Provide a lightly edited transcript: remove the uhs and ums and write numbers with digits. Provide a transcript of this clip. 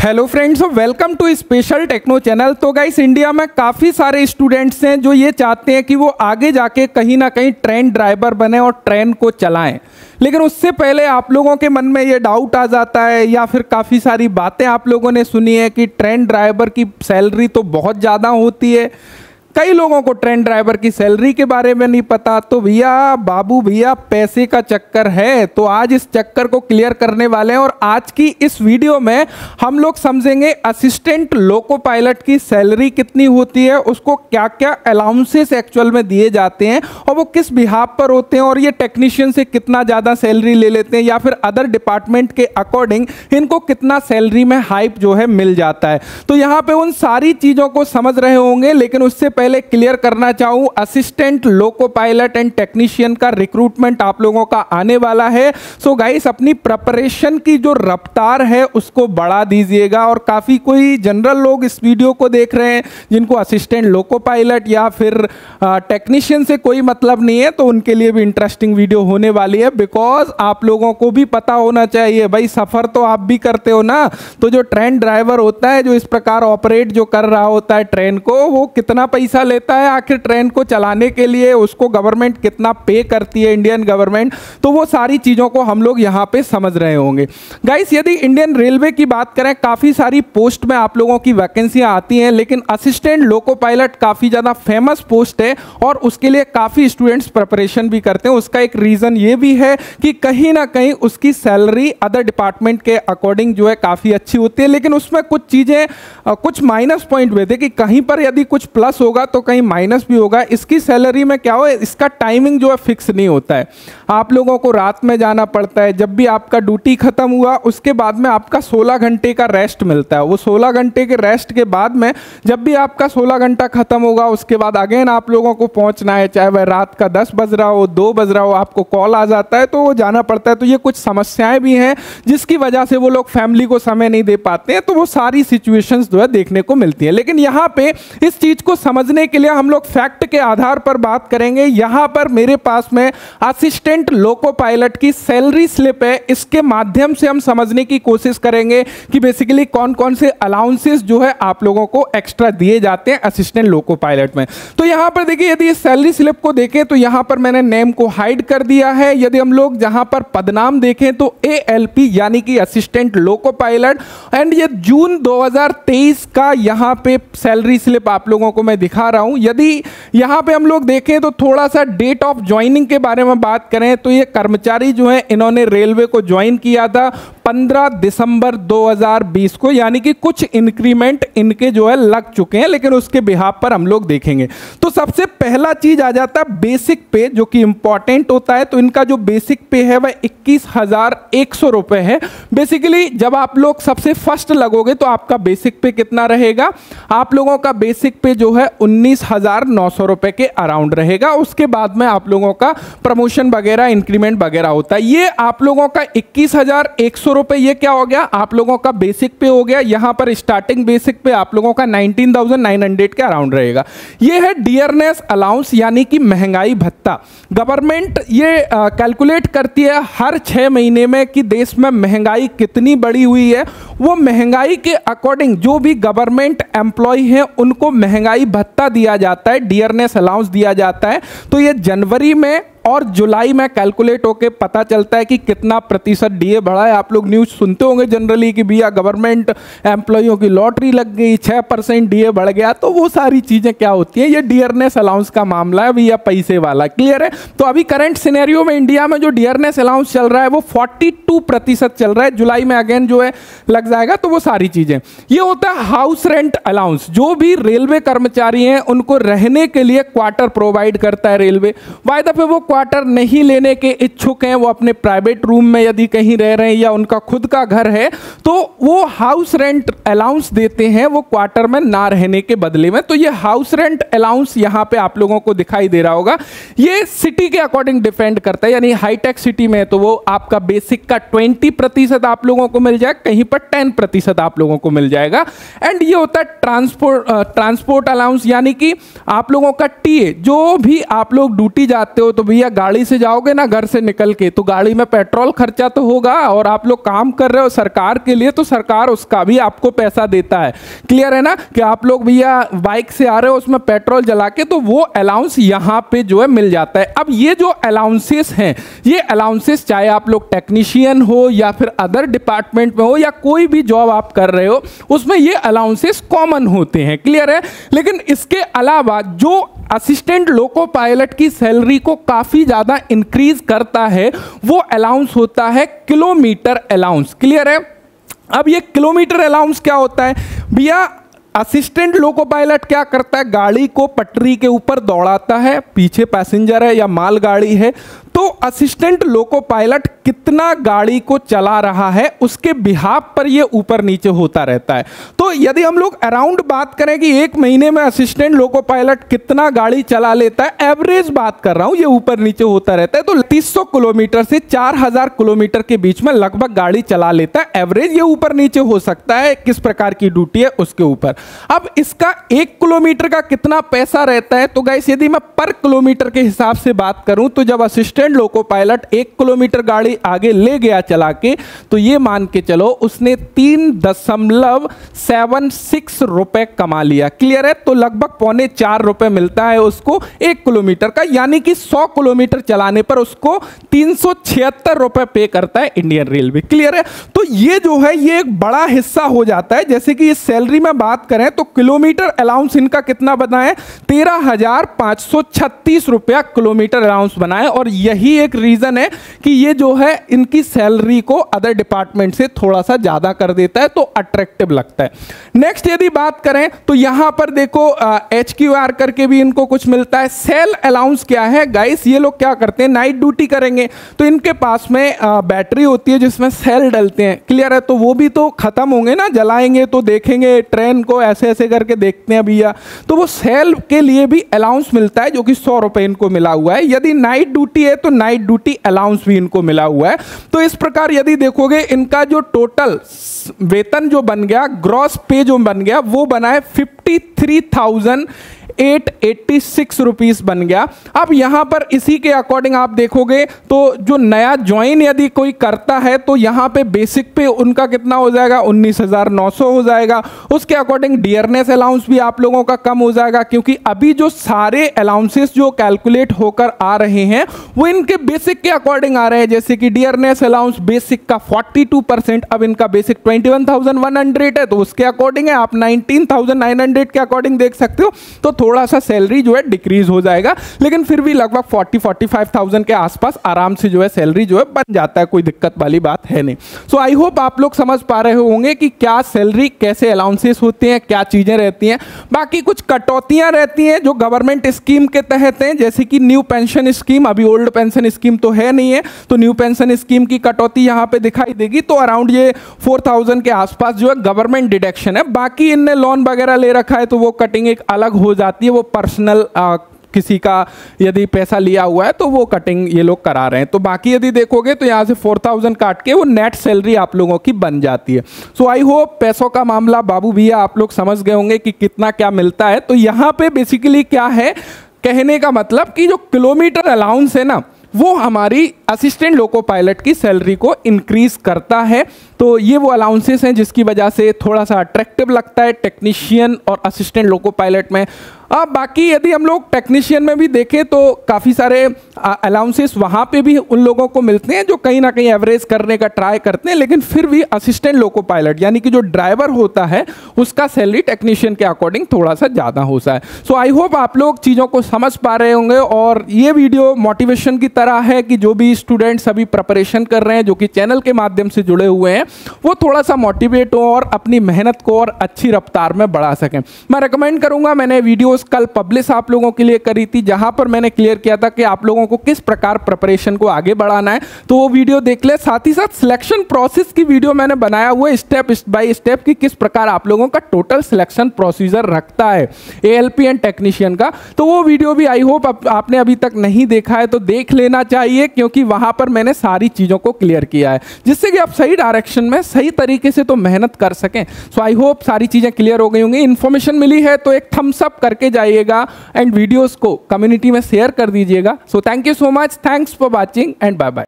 Hello friends, welcome to special techno channel. तो guys, India में काफ़ी सारे स्टूडेंट्स हैं जो ये चाहते हैं कि वो आगे जाके कहीं ना कहीं ट्रेन ड्राइवर बने और ट्रेन को चलाएं। लेकिन उससे पहले आप लोगों के मन में ये डाउट आ जाता है या फिर काफ़ी सारी बातें आप लोगों ने सुनी है कि ट्रेन ड्राइवर की सैलरी तो बहुत ज़्यादा होती है। कई लोगों को ट्रेन ड्राइवर की सैलरी के बारे में नहीं पता। तो भैया पैसे का चक्कर है, तो आज इस चक्कर को क्लियर करने वाले हैं। और आज की इस वीडियो में हम लोग समझेंगे असिस्टेंट लोको पायलट की सैलरी कितनी होती है, उसको क्या क्या अलाउंसेस एक्चुअल में दिए जाते हैं और वो किस बिहाफ पर होते हैं, और ये टेक्नीशियन से कितना ज़्यादा सैलरी ले लेते हैं या फिर अदर डिपार्टमेंट के अकॉर्डिंग इनको कितना सैलरी में हाइप जो है मिल जाता है। तो यहाँ पे उन सारी चीज़ों को समझ रहे होंगे, लेकिन उससे पहले क्लियर करना चाहूं, assistant loco pilot and technician का रिक्रूटमेंट आप लोगों का आने वाला है। सो गाइस, अपनी प्रिपरेशन की जो रफ्तार है उसको बढ़ा दीजिएगा। और काफ़ी कोई जनरल लोग इस वीडियो को देख रहे हैं जिनको असिस्टेंट लोको पायलट या फिर टेक्नीशियन से कोई मतलब नहीं है, तो उनके लिए भी इंटरेस्टिंग वीडियो होने वाली है। बिकॉज आप लोगों को भी पता होना चाहिए, भाई सफ़र तो आप भी करते हो ना। तो जो ट्रेन ड्राइवर होता है, जो इस प्रकार ऑपरेट जो कर रहा होता है ट्रेन को, वो कितना पैसा लेता है आखिर ट्रेन को चलाने के लिए, उसको गवर्नमेंट कितना पे करती है, इंडियन गवर्नमेंट। तो वो सारी चीज़ों को हम लोग यहाँ पे समझ रहे होंगे। गाइस, यदि इंडियन रेलवे की बात करें, काफ़ी सारी पोस्ट में आप लोगों की वैकेंसियाँ आती हैं, लेकिन असिस्टेंट लोको पायलट काफ़ी ज़्यादा फेमस पोस्ट है और उसके लिए काफ़ी स्टूडेंट्स प्रिपरेशन भी करते हैं। उसका एक रीज़न ये भी है कि कहीं ना कहीं उसकी सैलरी अदर डिपार्टमेंट के अकॉर्डिंग जो है काफ़ी अच्छी होती है। लेकिन उसमें कुछ चीज़ें, कुछ माइनस पॉइंट हुए थे कि कहीं पर यदि कुछ प्लस होगा तो कहीं माइनस भी होगा। इसकी सैलरी में क्या हो, इसका टाइमिंग जो है फिक्स नहीं होता है। आप लोगों को रात में जाना पड़ता है। जब भी आपका ड्यूटी खत्म हुआ उसके बाद में आपका 16 घंटे का रेस्ट मिलता है। वो 16 घंटे के रेस्ट के बाद में जब भी आपका 16 घंटा खत्म होगा उसके बाद अगेन आप लोगों को पहुंचना है, चाहे वह रात का 10 बज रहा हो, 2 बज रहा हो, आपको कॉल आ जाता है तो वो जाना पड़ता है। तो ये कुछ समस्याएं भी हैं जिसकी वजह से वो लोग फैमिली को समय नहीं दे पाते हैं। तो वो सारी सिचुएशंस जो है देखने को मिलती है। लेकिन यहाँ पे इस चीज़ को समझने के लिए हम लोग फैक्ट के आधार पर बात करेंगे। यहां पर मेरे पास में असिस्टेंट लोको पायलट की सैलरी स्लिप है, इसके माध्यम से हम समझने की कोशिश करेंगे कि बेसिकली कौन कौन से अलाउंसेस जो है आप लोगों को एक्स्ट्रा दिए जाते हैं असिस्टेंट लोको पायलट में। तो यहां पर देखिए, यदि इस सैलरी स्लिप को देखें तो यहां पर मैंने नेम को हाइड कर दिया है। यदि हम लोग जहां पर पदनाम देखें तो ALP यानी कि असिस्टेंट लोको पायलट, एंड ये जून 2023 का यहां पे सैलरी स्लिप आप लोगों को मैं दिखा रहा हूं। यदि यहाँ पे हम लोग देखें तो थोड़ा सा डेट ऑफ ज्वाइनिंग के बारे में बात करें तो ये कर्मचारी जो है इन्होंने रेलवे को ज्वाइन किया था 15 दिसंबर 2020 को, यानी कि कुछ इंक्रीमेंट इनके जो है लग चुके हैं, लेकिन उसके बिहाफ पर हम लोग देखेंगे। तो सबसे पहला चीज आ जाता है बेसिक पे, जो कि इंपॉर्टेंट होता है। तो इनका जो बेसिक पे है वह 21,100 रुपए है। बेसिकली जब आप लोग सबसे फर्स्ट लगोगे तो आपका बेसिक पे कितना रहेगा, आप लोगों का बेसिक पे जो है 19,900 रुपए के अराउंड रहेगा। उसके बाद में आप लोगों का प्रमोशन वगैरह, इंक्रीमेंट वगैरह होता है। ये आप लोगों का 21,100 रुपए, ये क्या हो गया, आप लोगों का बेसिक पे हो गया। यहां पर स्टार्टिंग बेसिक पे आप लोगों का 19,900 के अराउंड रहेगा। ये है डियरनेस अलाउंस यानी कि महंगाई भत्ता। गवर्नमेंट ये कैलकुलेट करती है हर 6 महीने में कि देश में महंगाई कितनी बढ़ी हुई है। वो महंगाई के अकॉर्डिंग जो भी गवर्नमेंट एम्प्लॉय हैं उनको महंगाई भत्ता दिया जाता है, डियरनेस अलाउंस दिया जाता है। तो ये जनवरी में और जुलाई में कैलकुलेट होके पता चलता है कि कितना प्रतिशत डीए बढ़ा है। आप लोग न्यूज़ सुनते होंगे जनरली कि भैया गवर्नमेंट एम्प्लॉइयों की लॉटरी लग गई, 6% डीए बढ़ गया। तो वो सारी चीज़ें क्या होती हैं, ये डियरनेस अलाउंस का मामला है भैया, पैसे वाला। क्लियर है। तो अभी करंट सिनेरियो में इंडिया में जो डियरनेस अलाउंस चल रहा है वो 42% चल रहा है। जुलाई में अगेन जो है लग जाएगा। तो वो सारी चीज़ें, ये होता है हाउस रेंट अलाउंस। जो भी रेलवे कर्मचारी हैं उनको रहने के लिए क्वार्टर प्रोवाइड करता है रेलवे। वाय दफे वो क्वार्टर नहीं लेने के इच्छुक हैं, वो अपने प्राइवेट रूम में यदि कहीं रह रहे हैं या उनका खुद का घर है, तो वो हाउस रेंट अलाउंस देते हैं, वो क्वार्टर में ना रहने के बदले में। तो ये हाउस रेंट अलाउंस यहाँ पे आप लोगों को दिखाई दे रहा होगा। ये सिटी के अकॉर्डिंग डिपेंड करता है, यानी हाईटेक सिटी में तो वो आपका बेसिक का 20% आप लोगों को मिल जाएगा, कहीं पर 10% आप लोगों को मिल जाएगा। एंड ये होता है ट्रांसपोर्ट अलाउंस, यानी कि आप लोगों का टीए, जो भी आप लोग ड्यूटी जाते हो तो भैया भैया गाड़ी से जाओगे ना घर से निकल के, तो गाड़ी में पेट्रोल खर्चा तो होगा, और आप लोग काम कर रहे हो सरकार के लिए तो सरकार उसका भी आपको पैसा देता है। क्लियर है ना कि आप लोग भैया बाइक से आ रहे हो उसमें पेट्रोल जला के, तो वो अलाउंस यहाँ पे जो है मिल जाता है। अब ये जो अलाउंसेस हैं, ये अलाउंसेस चाहे आप लोग टेक्नीशियन हो या फिर अदर डिपार्टमेंट में हो या कोई भी जॉब आप कर रहे हो, उसमें ये अलाउंसेस कॉमन होते हैं। क्लियर है। लेकिन इसके अलावा जो असिस्टेंट लोको पायलट की सैलरी को काफी ज्यादा इंक्रीज करता है वो अलाउंस होता है किलोमीटर अलाउंस। क्लियर है। अब ये किलोमीटर अलाउंस क्या होता है भैया? असिस्टेंट लोको पायलट क्या करता है, गाड़ी को पटरी के ऊपर दौड़ाता है, पीछे पैसेंजर है या माल गाड़ी है, तो असिस्टेंट लोको पायलट कितना गाड़ी को चला रहा है उसके बिहाफ पर ये ऊपर नीचे होता रहता है। तो यदि हम लोग अराउंड बात करें कि एक महीने में असिस्टेंट लोको पायलट कितना गाड़ी चला लेता है, एवरेज बात कर रहा हूं, ये ऊपर नीचे होता रहता है, तो 300 किलोमीटर से 4000 किलोमीटर के बीच में लगभग गाड़ी चला लेता है एवरेज। ये ऊपर नीचे हो सकता है, किस प्रकार की ड्यूटी है उसके ऊपर। अब इसका 1 किलोमीटर का कितना पैसा रहता है, तो गाइस यदि मैं पर किलोमीटर के हिसाब से बात करूं तो जब असिस्टेंट लोको पायलट 1 किलोमीटर गाड़ी आगे ले गया चला के, तो ये मान के चलो उसने 3.76 रुपए कमा लिया। क्लियर है। तो लगभग 3.25 रुपए मिलता है उसको 1 किलोमीटर का, यानी कि 100 किलोमीटर चलाने पर उसको 376 रुपए पे करता है इंडियन रेलवे। क्लियर है। तो ये जो है ये एक बड़ा हिस्सा हो जाता है। जैसे कि इस सैलरी में बात करें तो किलोमीटर अलाउंस इनका कितना बना है, 13,536 रुपया किलोमीटर अलाउंस बना है। और यही एक रीजन है कि ये जो है इनकी सैलरी को अदर डिपार्टमेंट से थोड़ा सा ज्यादा कर देता है, तो अट्रैक्टिव लगता है। नेक्स्ट यदि बात करें तो यहां पर देखो HQR करके भी इनको कुछ मिलता है। सेल अलाउंस क्या है गाइस, ये लोग क्या करते हैं, नाइट ड्यूटी करेंगे तो इनके पास में बैटरी होती है जिसमें सेल डलते हैं। क्लियर है। तो वो भी तो खत्म होंगे ना, जलाएंगे तो देखेंगे ट्रेन को ऐसे ऐसे करके देखते हैं भैया, तो वो सेल के लिए भी अलाउंस मिलता है जो कि 100 रुपए इनको मिला हुआ है। यदि नाइट ड्यूटी है तो नाइट ड्यूटी अलाउंस भी इनको मिला हुआ है। तो इस प्रकार यदि देखोगे इनका जो टोटल वेतन जो बन गया, ग्रॉस पे जो बन गया, वो बना है 53,886 रुपीस बन गया। अब यहां पर इसी के अकॉर्डिंग आप देखोगे तो जो नया ज्वाइन यदि कोई करता है तो यहां पे बेसिक पे उनका कितना हो जाएगा, 19,900 हो जाएगा। उसके अकॉर्डिंग डियरनेस अलाउंस भी आप लोगों का कम हो जाएगा, क्योंकि अभी जो सारे अलाउंसेस जो कैलकुलेट होकर आ रहे हैं वो इनके बेसिक के अकॉर्डिंग आ रहे हैं। जैसे कि डियरनेस अलाउंस बेसिक का 42%, अब इनका बेसिक 21,100 है तो उसके अकॉर्डिंग है, आप 19,900 के अकॉर्डिंग देख सकते हो। तो थोड़ा सा सैलरी जो है डिक्रीज हो जाएगा, लेकिन फिर भी लगभग 40-45,000 के आसपास आराम से जो है सैलरी जो है बन जाता है, कोई दिक्कत वाली बात है नहीं। सो आई होप आप लोग समझ पा रहे होंगे कि क्या सैलरी, कैसे अलाउंसेस होते हैं, क्या चीजें रहती हैं। बाकी कुछ कटौतियां रहती हैं जो गवर्नमेंट स्कीम के तहत हैं, जैसे कि न्यू पेंशन स्कीम, अभी ओल्ड पेंशन स्कीम तो है नहीं है, तो न्यू पेंशन स्कीम की कटौती यहां पे दिखाई देगी। तो अराउंड ये 4,000 के आसपास जो है गवर्नमेंट डिडक्शन है। बाकी इनने लोन वगैरह ले रखा है तो वो कटिंग एक अलग हो जाती है, वो पर्सनल किसी का यदि पैसा लिया हुआ है तो वो कटिंग ये लोग करा रहे हैं। तो बाकी यदि देखोगे तो यहाँ से 4,000 काट के वो नेट सैलरी आप लोगों की बन जाती है। सो आई होप पैसों का मामला बाबू भैया आप लोग समझ गए होंगे कि कितना क्या मिलता है। तो यहाँ पे बेसिकली क्या है कहने का मतलब कि जो किलोमीटर अलाउंस है ना, वो हमारी असिस्टेंट लोको पायलट की सैलरी को इंक्रीज करता है। तो ये वो अलाउंसेस हैं जिसकी वजह से थोड़ा सा अट्रैक्टिव लगता है टेक्नीशियन और असिस्टेंट लोको पायलट में। अब बाकी यदि हम लोग टेक्नीशियन में भी देखें तो काफ़ी सारे अलाउंसेस वहाँ पे भी उन लोगों को मिलते हैं जो कहीं ना कहीं एवरेज करने का ट्राई करते हैं, लेकिन फिर भी असिस्टेंट लोको पायलट यानी कि जो ड्राइवर होता है उसका सैलरी टेक्नीशियन के अकॉर्डिंग थोड़ा सा ज़्यादा होता है। सो आई होप आप लोग चीज़ों को समझ पा रहे होंगे और ये वीडियो मोटिवेशन की तरह है कि जो भी स्टूडेंट्स अभी प्रिपरेशन कर रहे हैं, जो कि चैनल के माध्यम से जुड़े हुए हैं, वो थोड़ा सा मोटिवेट हो और अपनी मेहनत को और अच्छी रफ्तार में बढ़ा सकें। मैं रिकमेंड करूंगा, मैंने वीडियोस कल पब्लिश आप लोगों के लिए करी थी जहां पर मैंने क्लियर किया था कि आप लोगों को किस प्रकार प्रिपरेशन को आगे बढ़ाना है, तो वो वीडियो देख ले। साथ ही साथ सिलेक्शन प्रोसेस की वीडियो मैंने बनाया हुआ है स्टेप बाय स्टेप की किस प्रकार आप लोगों का टोटल सिलेक्शन प्रोसीजर रखता है ALP एंड टेक्नीशियन का। तो वो वीडियो भी आई होप आपने अभी तक नहीं देखा है तो देख लेना चाहिए, क्योंकि कि वहां पर मैंने सारी चीज़ों को क्लियर किया है, जिससे कि आप सही डायरेक्शन में सही तरीके से तो मेहनत कर सकें। सो आई होप सारी चीज़ें क्लियर हो गई होंगी। इन्फॉर्मेशन मिली है तो एक थम्स अप करके जाइएगा एंड वीडियोस को कम्युनिटी में शेयर कर दीजिएगा। So thank you so much, thanks for watching and bye bye.